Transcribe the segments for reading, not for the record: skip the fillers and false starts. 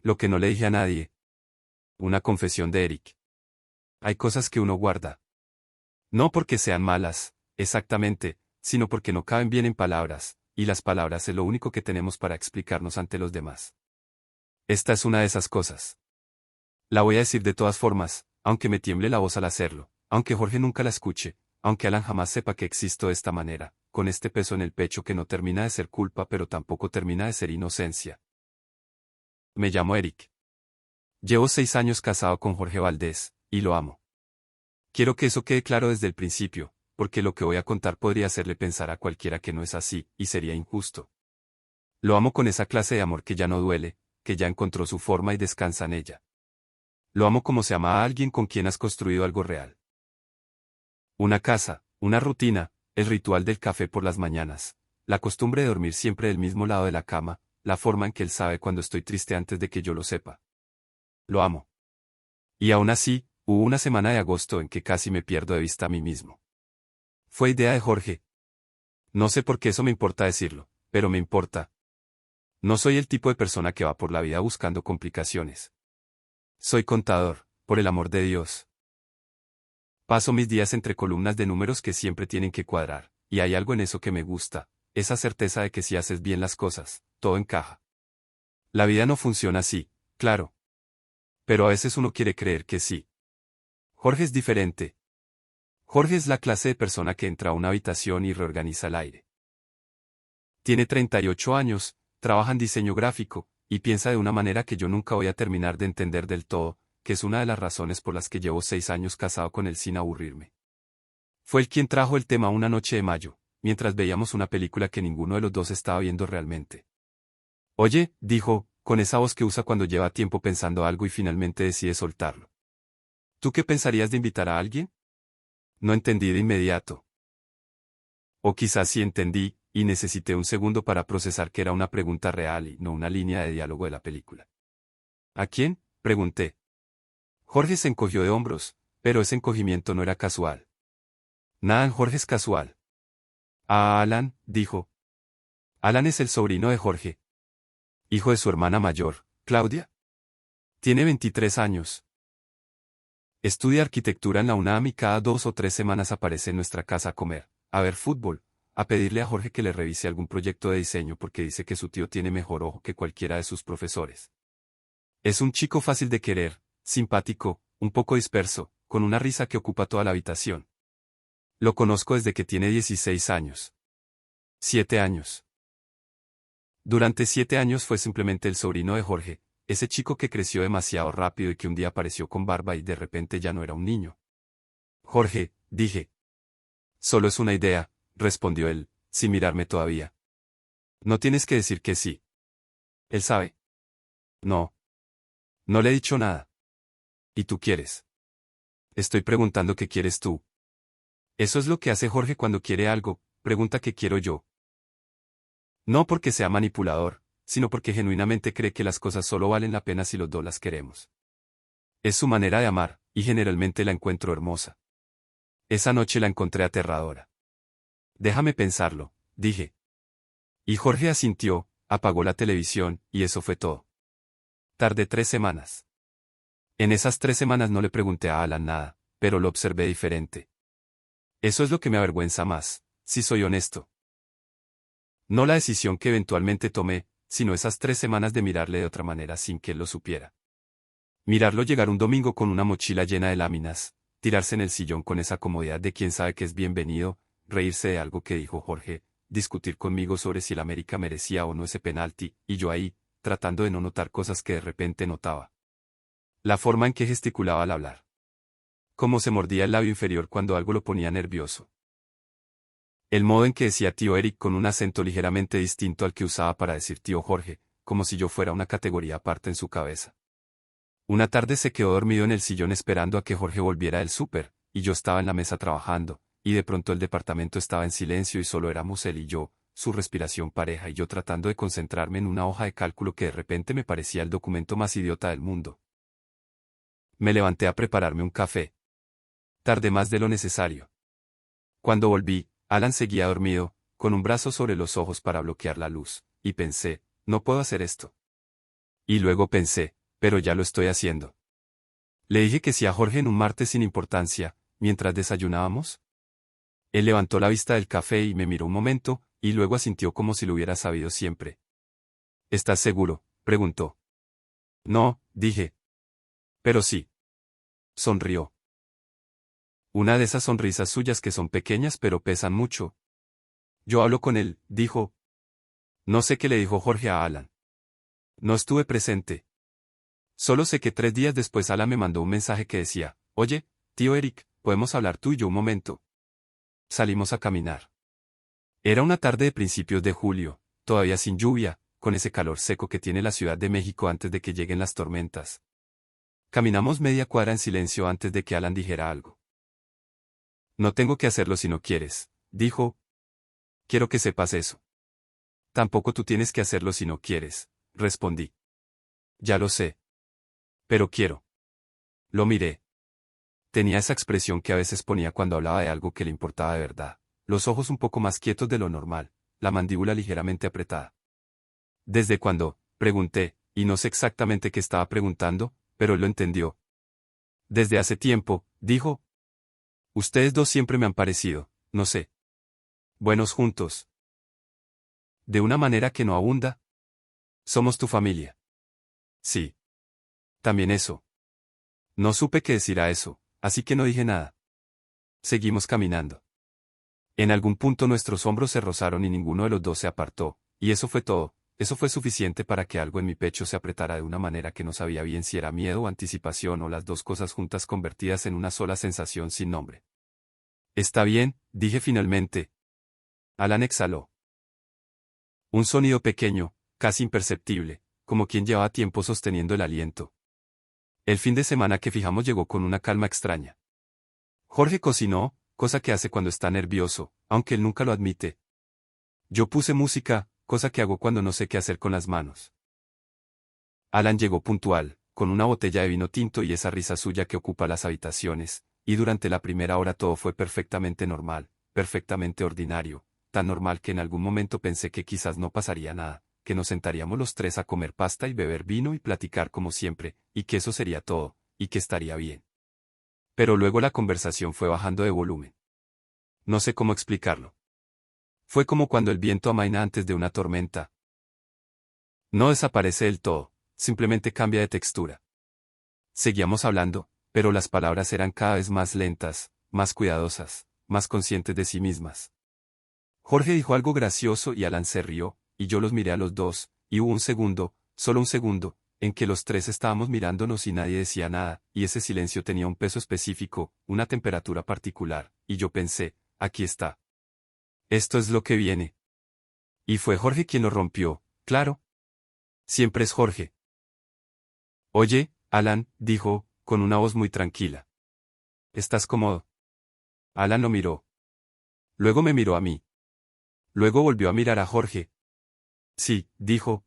Lo que no le dije a nadie. Una confesión de Eric. Hay cosas que uno guarda. No porque sean malas, exactamente, sino porque no caben bien en palabras, y las palabras es lo único que tenemos para explicarnos ante los demás. Esta es una de esas cosas. La voy a decir de todas formas, aunque me tiemble la voz al hacerlo, aunque Jorge nunca la escuche, aunque Alan jamás sepa que existo de esta manera, con este peso en el pecho que no termina de ser culpa pero tampoco termina de ser inocencia. Me llamo Eric. Llevo 6 años casado con Jorge Valdés, y lo amo. Quiero que eso quede claro desde el principio, porque lo que voy a contar podría hacerle pensar a cualquiera que no es así, y sería injusto. Lo amo con esa clase de amor que ya no duele, que ya encontró su forma y descansa en ella. Lo amo como se ama a alguien con quien has construido algo real. Una casa, una rutina, el ritual del café por las mañanas, la costumbre de dormir siempre del mismo lado de la cama, la forma en que él sabe cuando estoy triste antes de que yo lo sepa. Lo amo. Y aún así, hubo una semana de agosto en que casi me pierdo de vista a mí mismo. Fue idea de Jorge. No sé por qué eso me importa decirlo, pero me importa. No soy el tipo de persona que va por la vida buscando complicaciones. Soy contador, por el amor de Dios. Paso mis días entre columnas de números que siempre tienen que cuadrar, y hay algo en eso que me gusta, esa certeza de que si haces bien las cosas, todo encaja. La vida no funciona así, claro. Pero a veces uno quiere creer que sí. Jorge es diferente. Jorge es la clase de persona que entra a una habitación y reorganiza el aire. Tiene 38 años, trabaja en diseño gráfico, y piensa de una manera que yo nunca voy a terminar de entender del todo, que es una de las razones por las que llevo 6 años casado con él sin aburrirme. Fue él quien trajo el tema una noche de mayo, mientras veíamos una película que ninguno de los dos estaba viendo realmente. Oye, dijo, con esa voz que usa cuando lleva tiempo pensando algo y finalmente decide soltarlo. ¿Tú qué pensarías de invitar a alguien? No entendí de inmediato. O quizás sí entendí, y necesité un segundo para procesar que era una pregunta real y no una línea de diálogo de la película. ¿A quién? Pregunté. Jorge se encogió de hombros, pero ese encogimiento no era casual. Nada en Jorge es casual. A Alan, dijo. Alan es el sobrino de Jorge. Hijo de su hermana mayor, Claudia. Tiene 23 años. Estudia arquitectura en la UNAM y cada 2 o 3 semanas aparece en nuestra casa a comer, a ver fútbol, a pedirle a Jorge que le revise algún proyecto de diseño porque dice que su tío tiene mejor ojo que cualquiera de sus profesores. Es un chico fácil de querer, simpático, un poco disperso, con una risa que ocupa toda la habitación. Lo conozco desde que tiene 16 años. 7 años. Durante 7 años fue simplemente el sobrino de Jorge, ese chico que creció demasiado rápido y que un día apareció con barba y de repente ya no era un niño. Jorge, dije. Solo es una idea, respondió él, sin mirarme todavía. No tienes que decir que sí. Él sabe. No. No le he dicho nada. ¿Y tú quieres? Estoy preguntando qué quieres tú. Eso es lo que hace Jorge cuando quiere algo, pregunta qué quiero yo. No porque sea manipulador, sino porque genuinamente cree que las cosas solo valen la pena si los dos las queremos. Es su manera de amar, y generalmente la encuentro hermosa. Esa noche la encontré aterradora. Déjame pensarlo, dije. Y Jorge asintió, apagó la televisión, y eso fue todo. Tardé 3 semanas. En esas 3 semanas no le pregunté a Alan nada, pero lo observé diferente. Eso es lo que me avergüenza más, si soy honesto. No la decisión que eventualmente tomé, sino esas 3 semanas de mirarle de otra manera sin que él lo supiera. Mirarlo llegar un domingo con una mochila llena de láminas, tirarse en el sillón con esa comodidad de quien sabe que es bienvenido, reírse de algo que dijo Jorge, discutir conmigo sobre si el América merecía o no ese penalti, y yo ahí, tratando de no notar cosas que de repente notaba. La forma en que gesticulaba al hablar. Cómo se mordía el labio inferior cuando algo lo ponía nervioso. El modo en que decía tío Eric con un acento ligeramente distinto al que usaba para decir tío Jorge, como si yo fuera una categoría aparte en su cabeza. Una tarde se quedó dormido en el sillón esperando a que Jorge volviera del súper, y yo estaba en la mesa trabajando, y de pronto el departamento estaba en silencio y solo éramos él y yo, su respiración pareja y yo tratando de concentrarme en una hoja de cálculo que de repente me parecía el documento más idiota del mundo. Me levanté a prepararme un café. Tardé más de lo necesario. Cuando volví, Alan seguía dormido, con un brazo sobre los ojos para bloquear la luz, y pensé, no puedo hacer esto. Y luego pensé, pero ya lo estoy haciendo. Le dije que sí a Jorge en un martes sin importancia, mientras desayunábamos. Él levantó la vista del café y me miró un momento, y luego asintió como si lo hubiera sabido siempre. ¿Estás seguro?, preguntó. No, dije. Pero sí. Sonrió. Una de esas sonrisas suyas que son pequeñas pero pesan mucho. Yo hablo con él, dijo. No sé qué le dijo Jorge a Alan. No estuve presente. Solo sé que 3 días después Alan me mandó un mensaje que decía, oye, tío Eric, ¿podemos hablar tú y yo un momento? Salimos a caminar. Era una tarde de principios de julio, todavía sin lluvia, con ese calor seco que tiene la Ciudad de México antes de que lleguen las tormentas. Caminamos media cuadra en silencio antes de que Alan dijera algo. No tengo que hacerlo si no quieres, dijo. Quiero que sepas eso. Tampoco tú tienes que hacerlo si no quieres, respondí. Ya lo sé. Pero quiero. Lo miré. Tenía esa expresión que a veces ponía cuando hablaba de algo que le importaba de verdad, los ojos un poco más quietos de lo normal, la mandíbula ligeramente apretada. ¿Desde cuándo?, pregunté, y no sé exactamente qué estaba preguntando, pero él lo entendió. Desde hace tiempo, dijo. Ustedes dos siempre me han parecido, no sé. Buenos juntos. De una manera que no abunda. Somos tu familia. Sí. También eso. No supe qué decir a eso, así que no dije nada. Seguimos caminando. En algún punto nuestros hombros se rozaron y ninguno de los dos se apartó, y eso fue todo. Eso fue suficiente para que algo en mi pecho se apretara de una manera que no sabía bien si era miedo o anticipación o las dos cosas juntas convertidas en una sola sensación sin nombre. Está bien, dije finalmente. Alan exhaló. Un sonido pequeño, casi imperceptible, como quien llevaba tiempo sosteniendo el aliento. El fin de semana que fijamos llegó con una calma extraña. Jorge cocinó, cosa que hace cuando está nervioso, aunque él nunca lo admite. Yo puse música, cosa que hago cuando no sé qué hacer con las manos. Alan llegó puntual, con una botella de vino tinto y esa risa suya que ocupa las habitaciones, y durante la primera hora todo fue perfectamente normal, perfectamente ordinario, tan normal que en algún momento pensé que quizás no pasaría nada, que nos sentaríamos los tres a comer pasta y beber vino y platicar como siempre, y que eso sería todo, y que estaría bien. Pero luego la conversación fue bajando de volumen. No sé cómo explicarlo. Fue como cuando el viento amaina antes de una tormenta. No desaparece del todo, simplemente cambia de textura. Seguíamos hablando, pero las palabras eran cada vez más lentas, más cuidadosas, más conscientes de sí mismas. Jorge dijo algo gracioso y Alan se rió, y yo los miré a los dos, y hubo un segundo, solo un segundo, en que los tres estábamos mirándonos y nadie decía nada, y ese silencio tenía un peso específico, una temperatura particular, y yo pensé, aquí está. Esto es lo que viene. Y fue Jorge quien lo rompió, claro. Siempre es Jorge. Oye, Alan, dijo, con una voz muy tranquila. ¿Estás cómodo? Alan lo miró. Luego me miró a mí. Luego volvió a mirar a Jorge. Sí, dijo.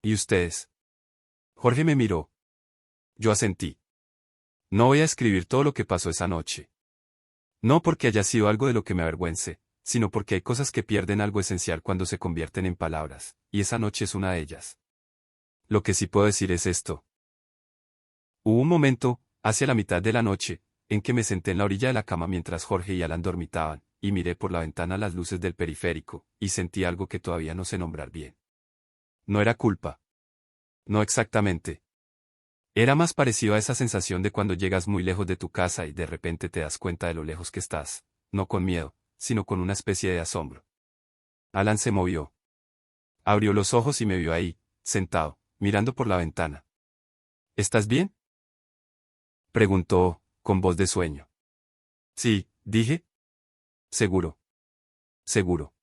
¿Y ustedes? Jorge me miró. Yo asentí. No voy a escribir todo lo que pasó esa noche. No porque haya sido algo de lo que me avergüence, sino porque hay cosas que pierden algo esencial cuando se convierten en palabras, y esa noche es una de ellas. Lo que sí puedo decir es esto. Hubo un momento, hacia la mitad de la noche, en que me senté en la orilla de la cama mientras Jorge y Alan dormitaban, y miré por la ventana las luces del periférico, y sentí algo que todavía no sé nombrar bien. No era culpa. No exactamente. Era más parecido a esa sensación de cuando llegas muy lejos de tu casa y de repente te das cuenta de lo lejos que estás, no con miedo, sino con una especie de asombro. Alan se movió. Abrió los ojos y me vio ahí, sentado, mirando por la ventana. ¿Estás bien?, preguntó, con voz de sueño. Sí, dije. Seguro. Seguro.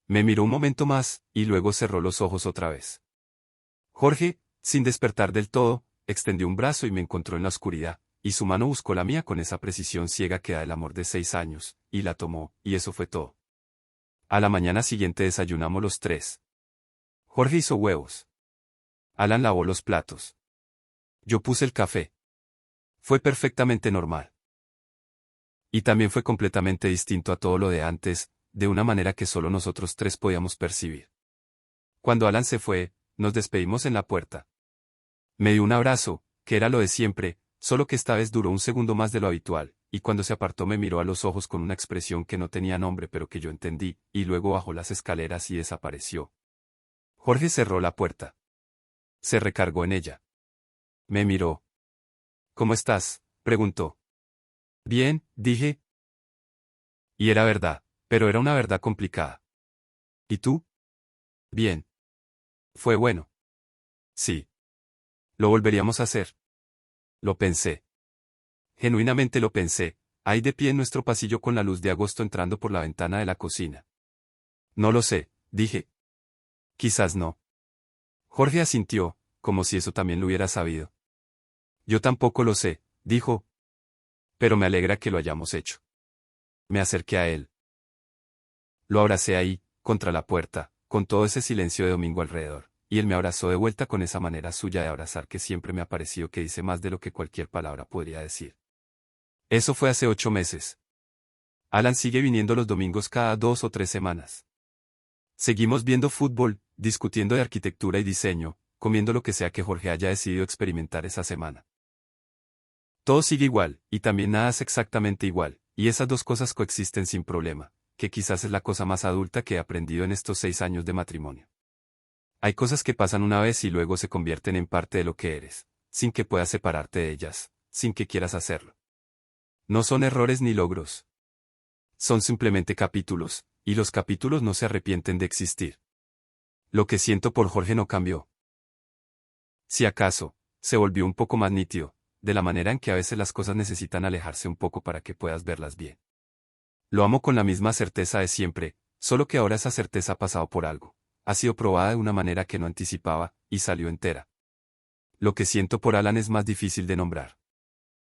Me miró un momento más, y luego cerró los ojos otra vez. Jorge, sin despertar del todo, extendió un brazo y me encontró en la oscuridad, y su mano buscó la mía con esa precisión ciega que da el amor de 6 años, y la tomó, y eso fue todo. A la mañana siguiente desayunamos los tres. Jorge hizo huevos. Alan lavó los platos. Yo puse el café. Fue perfectamente normal. Y también fue completamente distinto a todo lo de antes, de una manera que solo nosotros tres podíamos percibir. Cuando Alan se fue, nos despedimos en la puerta. Me dio un abrazo, que era lo de siempre, solo que esta vez duró un segundo más de lo habitual, y cuando se apartó me miró a los ojos con una expresión que no tenía nombre pero que yo entendí, y luego bajó las escaleras y desapareció. Jorge cerró la puerta. Se recargó en ella. Me miró. ¿Cómo estás?, preguntó. Bien, dije. Y era verdad, pero era una verdad complicada. ¿Y tú? Bien. Fue bueno. Sí. ¿Lo volveríamos a hacer? Lo pensé. Genuinamente lo pensé, ahí de pie en nuestro pasillo con la luz de agosto entrando por la ventana de la cocina. No lo sé, dije. Quizás no. Jorge asintió, como si eso también lo hubiera sabido. Yo tampoco lo sé, dijo. Pero me alegra que lo hayamos hecho. Me acerqué a él. Lo abracé ahí, contra la puerta, con todo ese silencio de domingo alrededor, y él me abrazó de vuelta con esa manera suya de abrazar que siempre me ha parecido que dice más de lo que cualquier palabra podría decir. Eso fue hace 8 meses. Alan sigue viniendo los domingos cada 2 o 3 semanas. Seguimos viendo fútbol, discutiendo de arquitectura y diseño, comiendo lo que sea que Jorge haya decidido experimentar esa semana. Todo sigue igual, y también nada es exactamente igual, y esas dos cosas coexisten sin problema, que quizás es la cosa más adulta que he aprendido en estos 6 años de matrimonio. Hay cosas que pasan una vez y luego se convierten en parte de lo que eres, sin que puedas separarte de ellas, sin que quieras hacerlo. No son errores ni logros. Son simplemente capítulos, y los capítulos no se arrepienten de existir. Lo que siento por Jorge no cambió. Si acaso, se volvió un poco más nítido, de la manera en que a veces las cosas necesitan alejarse un poco para que puedas verlas bien. Lo amo con la misma certeza de siempre, solo que ahora esa certeza ha pasado por algo. Ha sido probada de una manera que no anticipaba, y salió entera. Lo que siento por Alan es más difícil de nombrar.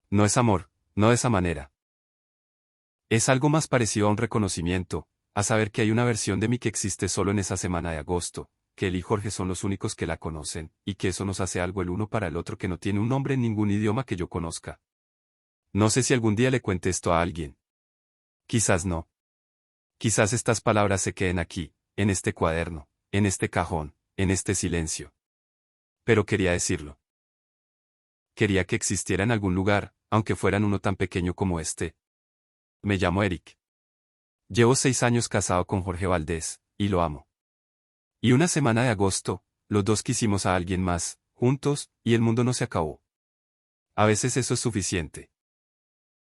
No es amor, no de esa manera. Es algo más parecido a un reconocimiento, a saber que hay una versión de mí que existe solo en esa semana de agosto, que él y Jorge son los únicos que la conocen, y que eso nos hace algo el uno para el otro que no tiene un nombre en ningún idioma que yo conozca. No sé si algún día le cuente esto a alguien. Quizás no. Quizás estas palabras se queden aquí, en este cuaderno, en este cajón, en este silencio. Pero quería decirlo. Quería que existiera en algún lugar, aunque fuera en uno tan pequeño como este. Me llamo Eric. Llevo 6 años casado con Jorge Valdés, y lo amo. Y una semana de agosto, los dos quisimos a alguien más, juntos, y el mundo no se acabó. A veces eso es suficiente.